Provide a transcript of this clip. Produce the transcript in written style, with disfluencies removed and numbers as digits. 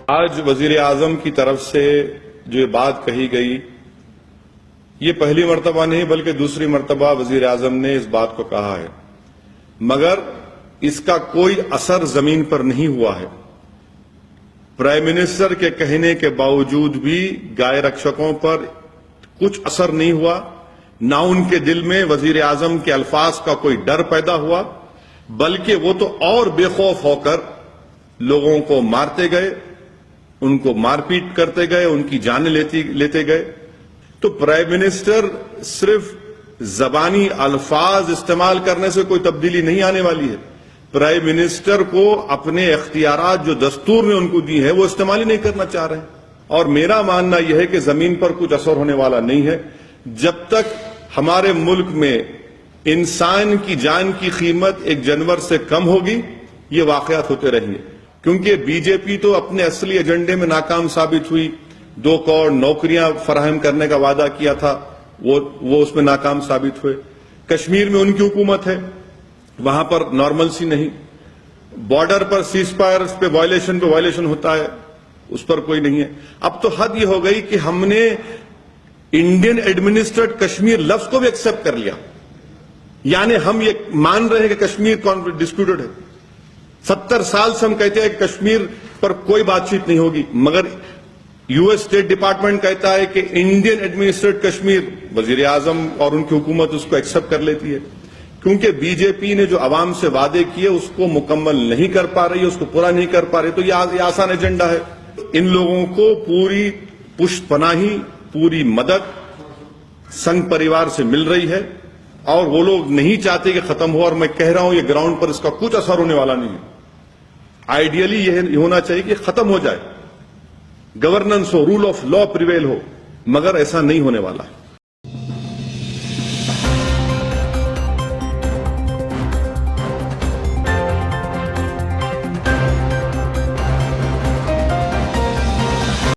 آج وزیر اعظم کی طرف سے جو بات کہی گئی یہ پہلی مرتبہ نہیں بلکہ دوسری مرتبہ وزیر اعظم نے اس بات کو کہا ہے، مگر اس کا کوئی اثر زمین پر نہیں ہوا ہے۔ پرائم منسٹر کے کہنے کے باوجود بھی گائے رکشکوں پر کچھ اثر نہیں ہوا، نہ ان کے دل میں وزیر اعظم کے الفاظ کا کوئی ڈر پیدا ہوا، بلکہ وہ تو اور بے خوف ہو کر لوگوں کو مارتے گئے، ان کو مار پیٹ کرتے گئے، ان کی جانیں لیتے گئے۔ تو پرائم منسٹر صرف زبانی الفاظ استعمال کرنے سے کوئی تبدیلی نہیں آنے والی ہے۔ پرائم منسٹر کو اپنے اختیارات جو دستور نے ان کو دی ہیں وہ استعمال ہی نہیں کرنا چاہ رہے ہیں، اور میرا ماننا یہ ہے کہ زمین پر کچھ اثر ہونے والا نہیں ہے جب تک ہمارے ملک میں انسان کی جان کی قیمت 1 جنوری سے کم ہوگی یہ واقعات ہوتے رہیں گے، کیونکہ بی جے پی تو اپنے اصلی ایجنڈے میں ناکام ثابت ہوئی۔ 2 کروڑ نوکریاں فراہم کرنے کا وعدہ کیا تھا، وہ اس میں ناکام ثابت ہوئے۔ کشمیر میں ان کی حکومت ہے، وہاں پر نارمل سی نہیں۔ بارڈر پر سیز فائر پہ وائلیشن ہوتا ہے، اس پر کوئی نہیں ہے۔ اب تو حد یہ ہو گئی کہ ہم نے انڈین ایڈمنسٹریڈ کشمیر لفظ کو بھی ایکسپٹ کر لیا، یعنی ہم یہ مان رہے ہیں کہ کشمیر ڈسپیوٹڈ ہے۔ 70 سال سے ہم کہتے ہیں کہ کشمیر پر کوئی بات چیت نہیں ہوگی، مگر یو ایس اسٹیٹ ڈپارٹمنٹ کہتا ہے کہ انڈین ایڈمنسٹریڈ کشمیر، وزیر اعظم اور ان کی حکومت اس کو ایکسپٹ کر لیتی ہے، کیونکہ بی جے پی نے جو عوام سے وعدے کیے اس کو مکمل نہیں کر پا رہی ہے، اس کو پورا نہیں کر پا رہی۔ تو یہ آسان ایجنڈا ہے۔ ان لوگوں کو پوری پشت پناہی، پوری مدد سنگھ پریوار سے مل رہی ہے، اور وہ لوگ نہیں چاہتے کہ ختم ہو، اور میں کہہ رہا ہوں یہ گراؤنڈ پر اس کا کچھ اثر ہونے والا نہیں ہے۔ آئیڈیلی یہ ہونا چاہیے کہ ختم ہو جائے، گورننس ہو، رول آف لا پریویل ہو، مگر ایسا نہیں ہونے والا ہے۔